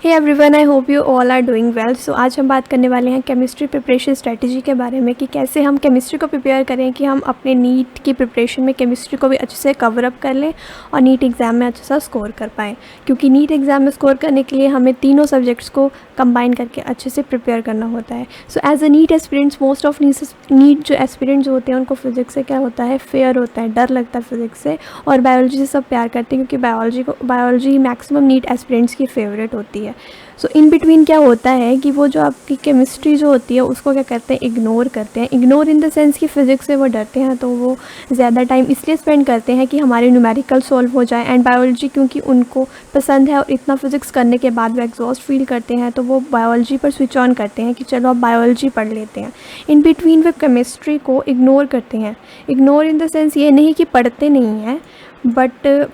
Hey everyone, I hope you all are doing well. So आज हम बात करने वाले हैं केमिस्ट्री प्रिपरेशन स्ट्रेटजी के बारे में कि कैसे हम केमिस्ट्री को प्रिपेयर करें कि हम अपने नीट की प्रिपरेशन में केमिस्ट्री को भी अच्छे से कवर अप कर लें और नीट एग्ज़ाम में अच्छे से स्कोर कर पाएँ। क्योंकि नीट एग्ज़ाम में स्कोर करने के लिए हमें तीनों सब्जेक्ट्स को कंबाइन करके अच्छे से प्रिपेयर करना होता है। So as a NEET aspirants, most of NEET जो एस्पिरेंट्स होते हैं उनको फिज़िक्स से क्या होता है, फेयर होता है, डर लगता है फिज़िक्स से, और बायोलॉजी से सब प्यार करते हैं क्योंकि बायोलॉजी मैक्सिमम नीट एस्पिरेंट्स की फेवरेट होती है। सो इन बिटवीन क्या होता है कि वो जो आपकी केमिस्ट्री जो होती है उसको क्या करते हैं, इग्नोर करते हैं। इग्नोर इन द सेंस कि फ़िज़िक्स से वो डरते हैं, तो वो ज़्यादा टाइम इसलिए स्पेंड करते हैं कि हमारे न्यूमेरिकल सॉल्व हो जाए। एंड बायोलॉजी क्योंकि उनको पसंद है और इतना फ़िज़िक्स करने के बाद वो एग्जॉस्ट फील करते हैं, तो वो बायोलॉजी पर स्विच ऑन करते हैं कि चलो अब बायोलॉजी पढ़ लेते हैं। इन बिटवीन वे केमिस्ट्री को इग्नोर करते हैं। इग्नोर इन द सेंस ये नहीं कि पढ़ते नहीं हैं, बट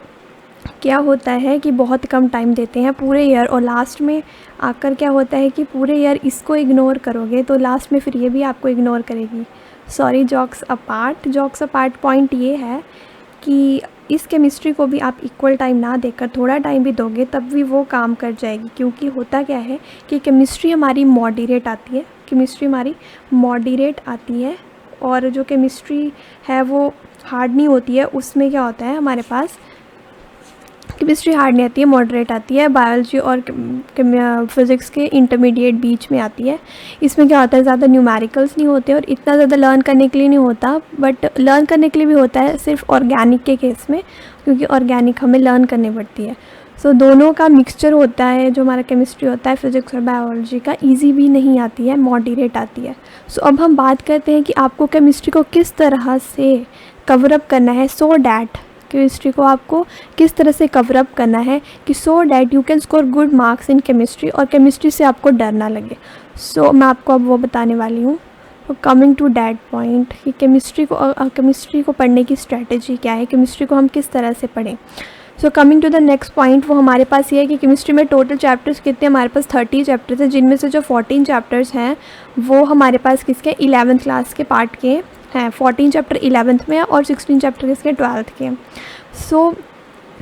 क्या होता है कि बहुत कम टाइम देते हैं पूरे ईयर, और लास्ट में आकर क्या होता है कि पूरे ईयर इसको इग्नोर करोगे तो लास्ट में फिर ये भी आपको इग्नोर करेगी। सॉरी, जॉक्स अपार्ट पॉइंट ये है कि इस केमिस्ट्री को भी आप इक्वल टाइम ना देकर थोड़ा टाइम भी दोगे तब भी वो काम कर जाएगी। क्योंकि होता क्या है कि केमिस्ट्री हमारी मॉडरेट आती है, और जो केमिस्ट्री है वो हार्ड नहीं होती है। उसमें क्या होता है, हमारे पास केमिस्ट्री हार्ड नहीं आती है, मॉडरेट आती है। बायोलॉजी और फिज़िक्स के इंटरमीडिएट बीच में आती है। इसमें क्या होता है, ज़्यादा न्यूमेरिकल्स नहीं होते और इतना ज़्यादा लर्न करने के लिए नहीं होता, बट लर्न करने के लिए भी होता है सिर्फ ऑर्गेनिक के केस में, क्योंकि ऑर्गेनिक हमें लर्न करनी पड़ती है। सो दोनों का मिक्सचर होता है जो हमारा केमिस्ट्री होता है, फिज़िक्स और बायोलॉजी का। ईजी भी नहीं आती है, मॉडरेट आती है। सो अब हम बात करते हैं कि आपको केमिस्ट्री को किस तरह से कवर अप करना है, सो डैट केमिस्ट्री को आपको किस तरह से कवर अप करना है कि so that you can score good marks in chemistry और केमिस्ट्री से आपको डर ना लगे। सो मैं आपको अब वो बताने वाली हूँ। कमिंग टू डैट पॉइंट कि केमिस्ट्री को पढ़ने की स्ट्रैटेजी क्या है, केमिस्ट्री को हम किस तरह से पढ़ें। So coming to the next point, वो हमारे पास ये है कि केमिस्ट्री में टोटल चैप्टर्स कितने, हमारे पास 30 चैप्टर्स हैं, जिनमें से जो 14 चैप्टर्स हैं वो हमारे पास किसके, 11th क्लास के पार्ट के हैं। 14 चैप्टर 11th में है और 16 चैप्टर किसके, 12th के हैं। सो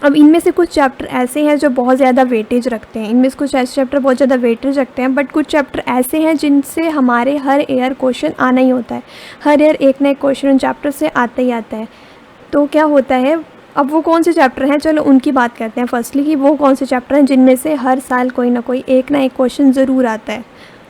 अब इनमें से कुछ चैप्टर ऐसे हैं जो बहुत ज़्यादा वेटेज रखते हैं, इनमें से कुछ ऐसे चैप्टर बहुत ज़्यादा वेटेज रखते हैं, बट कुछ चैप्टर ऐसे हैं जिनसे हमारे हर ईयर क्वेश्चन आना ही होता है। हर ईयर एक ना एक क्वेश्चन उन चैप्टर से आता ही आता है। तो क्या होता है, अब वो कौन से चैप्टर हैं, चलो उनकी बात करते हैं। फर्स्टली कि वो कौन से चैप्टर हैं जिनमें से हर साल कोई ना कोई एक क्वेश्चन ज़रूर आता है,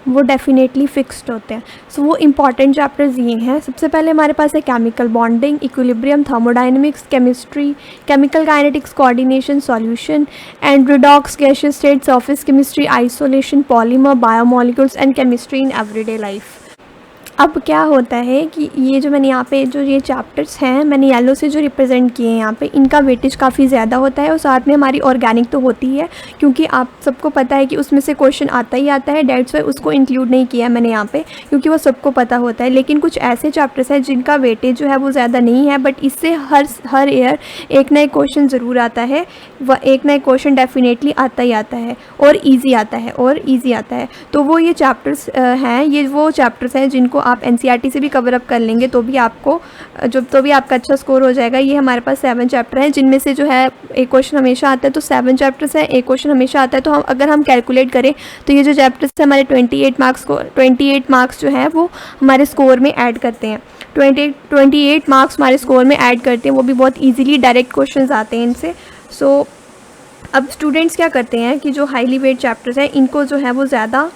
वो डेफिनेटली फिक्स्ड होते हैं। सो वो इंपॉर्टेंट चैप्टर्स ये हैं। सबसे पहले हमारे पास है chemical bonding, equilibrium, thermodynamics, chemistry, chemical kinetics, coordination, solution and redox, gaseous state, surface chemistry, isolation, polymer, biomolecules and chemistry in everyday life. अब क्या होता है कि ये जो मैंने यहाँ पे जो ये चैप्टर्स हैं मैंने येलो से जो रिप्रेजेंट किए हैं यहाँ पे, इनका वेटेज काफ़ी ज़्यादा होता है। और साथ में हमारी ऑर्गेनिक तो होती है, क्योंकि आप सबको पता है कि उसमें से क्वेश्चन आता ही आता है। डेट्स वाई उसको इंक्लूड नहीं किया है मैंने यहाँ पे, क्योंकि वो सबको पता होता है। लेकिन कुछ ऐसे चैप्टर्स हैं जिनका वेटेज जो है वो ज़्यादा नहीं है, बट इससे हर ईयर एक ना एक क्वेश्चन ज़रूर आता है। वह एक ना एक क्वेश्चन डेफिनेटली आता ही आता है और ईजी आता है। तो वो ये चैप्टर्स हैं, ये वो चैप्टर्स हैं जिनको आप एनसीईआरटी से भी कवर अप कर लेंगे तो भी आपका अच्छा स्कोर हो जाएगा। ये हमारे पास 7 चैप्टर हैं, जिनमें से जो है एक क्वेश्चन हमेशा आता है, तो 7 चैप्टर्स हैं, एक क्वेश्चन हमेशा आता है। तो अगर हम कैलकुलेट करें तो ये जो चैप्टर्स हैं हमारे 28 मार्क्स जो है वो हमारे स्कोर में ऐड करते हैं। 28 मार्क्स हमारे स्कोर में ऐड करते हैं, वो भी बहुत ईजिली डायरेक्ट क्वेश्चन आते हैं इनसे। सो अब स्टूडेंट्स क्या करते हैं कि जो हाईली वेट चैप्टर्स हैं इनको जो है वो ज़्यादा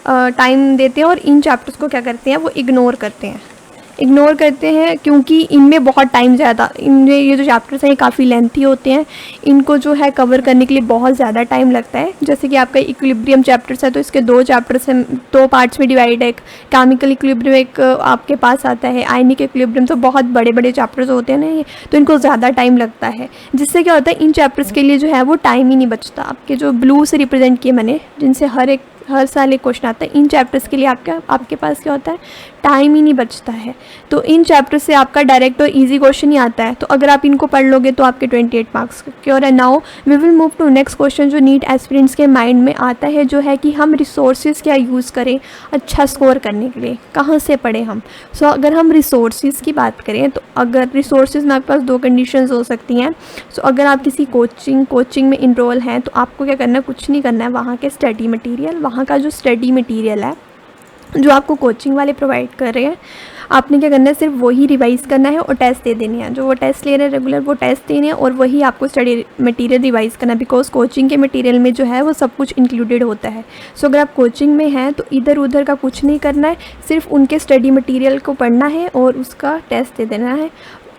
टाइम देते हैं और इन चैप्टर्स को क्या करते हैं, वो इग्नोर करते हैं क्योंकि इनमें बहुत टाइम ज़्यादा, इनमें ये जो चैप्टर्स हैं ये काफ़ी लेंथी होते हैं, इनको जो है कवर करने के लिए बहुत ज़्यादा टाइम लगता है। जैसे कि आपका इक्विलिब्रियम चैप्टर्स है तो इसके 2 चैप्टर्स हैं, 2 पार्ट्स में डिवाइड है। एक केमिकल इक्विलिब्रियम एक आपके पास आता है, आयनिक इक्विलिब्रियम, तो बहुत बड़े बड़े चैप्टर्स होते हैं ना ये, तो इनको ज़्यादा टाइम लगता है। जिससे क्या होता है, इन चैप्टर्स के लिए जो है वो टाइम ही नहीं बचता। आपके जो ब्लू से रिप्रेजेंट किए मैंने, जिनसे हर एक हर साल एक क्वेश्चन आता है। इन चैप्टर्स के लिए आपके पास क्या होता है, टाइम ही नहीं बचता है। तो इन चैप्टर से आपका डायरेक्ट और इजी क्वेश्चन ही आता है, तो अगर आप इनको पढ़ लोगे तो आपके 28 मार्क्स क्योर है। Now we will move to next question जो नीट एस्पिरेंट्स के माइंड में आता है, जो है कि हम रिसोर्सेज क्या यूज़ करें अच्छा स्कोर करने के लिए, कहाँ से पढ़ें हम। सो अगर हम रिसोर्सेज की बात करें तो अगर रिसोर्सेज में आपके पास 2 कंडीशंस हो सकती हैं। सो अगर आप किसी कोचिंग में इनरोल हैं तो आपको क्या करना है, कुछ नहीं करना है। वहाँ के स्टडी मटेरियल, वहाँ का जो स्टडी मटेरियल है जो आपको कोचिंग वाले प्रोवाइड कर रहे हैं, आपने क्या करना है, सिर्फ वही रिवाइज़ करना है और टेस्ट दे देने हैं। जो वो टेस्ट ले रहे हैं रेगुलर, वो टेस्ट देने हैं और वही आपको स्टडी मटेरियल रिवाइज़ करना है, बिकॉज कोचिंग के मटेरियल में जो है वो सब कुछ इंक्लूडेड होता है। सो अगर आप कोचिंग में हैं तो इधर उधर का कुछ नहीं करना है, सिर्फ उनके स्टडी मटेरियल को पढ़ना है और उसका टेस्ट दे देना है।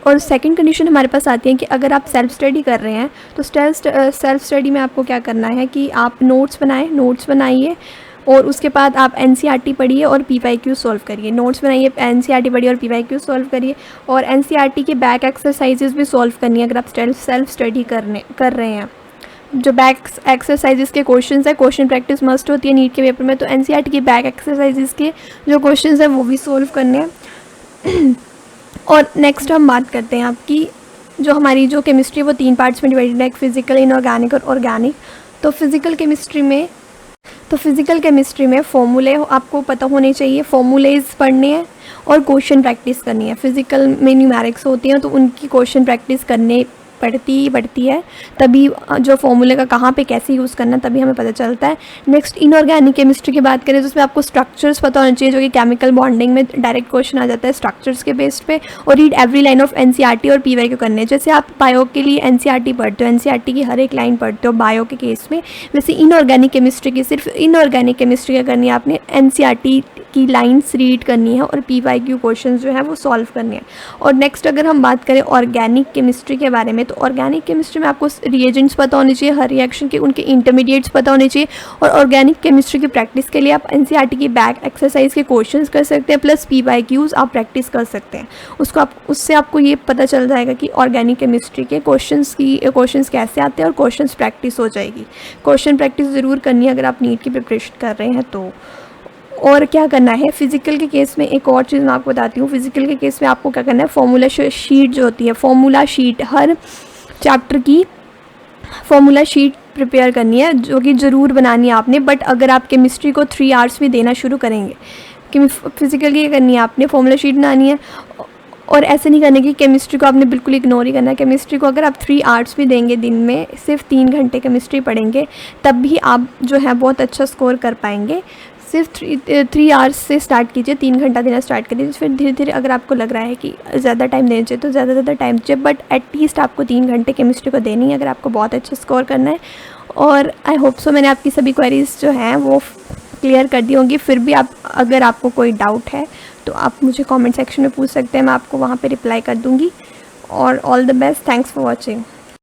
और सेकंड कंडीशन हमारे पास आती है कि अगर आप सेल्फ स्टडी कर रहे हैं तो सेल्फ स्टडी में आपको क्या करना है कि आप नोट्स बनाइए और उसके बाद आप एनसीईआरटी पढ़िए और पीवाईक्यू सॉल्व करिए। नोट्स बनाइए, एनसीईआरटी पढ़िए और पीवाईक्यू सॉल्व करिए, और एनसीईआरटी के बैक एक्सरसाइजेस भी सॉल्व करनी है अगर आप सेल्फ स्टडी कर रहे हैं। जो बैक एक्सरसाइजेस के क्वेश्चंस है, क्वेश्चन प्रैक्टिस मस्ट होती है नीट के पेपर में, तो एनसीईआरटी के बैक एक्सरसाइजेस के जो क्वेश्चंस हैं वो भी सॉल्व करने हैं। और नेक्स्ट हम बात करते हैं आपकी जो हमारी जो केमिस्ट्री वो 3 पार्ट्स में डिवाइडेड है, फिजिकल, इनऑर्गेनिक और ऑर्गेनिक। तो फिजिकल केमिस्ट्री में फॉर्मूले आपको पता होने चाहिए, फॉर्मूलेज पढ़ने हैं और क्वेश्चन प्रैक्टिस करनी है। फिजिकल में न्यूमेरिक्स होती हैं तो उनकी क्वेश्चन प्रैक्टिस करने पड़ती है, तभी जो फॉर्मूले का कहाँ पे कैसे यूज़ करना है तभी हमें पता चलता है। नेक्स्ट इनऑर्गेनिक केमिस्ट्री की बात करें तो उसमें आपको स्ट्रक्चर्स पता होना चाहिए, जो कि केमिकल बॉन्डिंग में डायरेक्ट क्वेश्चन आ जाता है स्ट्रक्चर्स के बेस पे, और read every line of NCERT और पीवाईक्यू करने। जैसे आप बायो के लिए एनसीईआरटी पढ़ते हो, एनसीईआरटी की हर एक लाइन पढ़ते हो बायो के केस में, वैसे इनऑर्गेनिक केमिस्ट्री की सिर्फ इनऑर्गेनिक केमिस्ट्री क्या करनी है, आपने एनसीईआरटी की लाइन्स रीड करनी है और पीवाईक्यू क्वेश्चन जो है वो सॉल्व करने हैं। और नेक्स्ट अगर हम बात करें ऑर्गेनिक केमिस्ट्री के बारे में, तो ऑर्गेनिक केमिस्ट्री में आपको रिएजेंट्स पता होने चाहिए, हर रिएक्शन के उनके इंटरमीडिएट्स पता होने चाहिए। और ऑर्गेनिक केमिस्ट्री की प्रैक्टिस के लिए आप एनसीईआरटी की बैक एक्सरसाइज के क्वेश्चंस कर सकते हैं, प्लस पीवाईक्यूज आप प्रैक्टिस कर सकते हैं। उससे आपको ये पता चल जाएगा कि ऑर्गेनिक केमिस्ट्री के क्वेश्चंस कैसे आते हैं और क्वेश्चंस प्रैक्टिस हो जाएगी। क्वेश्चन प्रैक्टिस ज़रूर करनी है अगर आप नीट की प्रिपरेशन कर रहे हैं तो। और क्या करना है फिज़िकल के केस में, एक और चीज़ मैं आपको बताती हूँ। फिज़िकल के केस में आपको क्या करना है, फॉर्मूला शीट जो होती है, फॉर्मूला शीट, हर चैप्टर की फॉर्मूला शीट प्रिपेयर करनी है, जो कि ज़रूर बनानी है आपने। बट अगर आप केमिस्ट्री को 3 आवर्स भी देना शुरू करेंगे, कि फिज़िकल की करनी है आपने, फॉर्मूला शीट बनानी है। और ऐसे नहीं करने की केमिस्ट्री को आपने बिल्कुल इग्नोर ही करना है। केमिस्ट्री को अगर आप 3 आवर्स भी देंगे, दिन में सिर्फ 3 घंटे केमिस्ट्री पढ़ेंगे, तब भी आप जो है बहुत अच्छा स्कोर कर पाएंगे। सिर्फ 3 आवर्स से स्टार्ट कीजिए, 3 घंटा देना स्टार्ट करिए। फिर धीरे धीरे अगर आपको लग रहा है कि ज़्यादा टाइम देना चाहिए तो ज़्यादा टाइम चाहिए, बट एटलीस्ट आपको 3 घंटे केमिस्ट्री को देनी है अगर आपको बहुत अच्छा स्कोर करना है। और आई होप सो मैंने आपकी सभी क्वेरीज जो हैं वो क्लियर कर दी होंगी। फिर भी अगर आपको कोई डाउट है तो आप मुझे कमेंट सेक्शन में पूछ सकते हैं, मैं आपको वहाँ पे रिप्लाई कर दूँगी। और all the best, thanks for watching.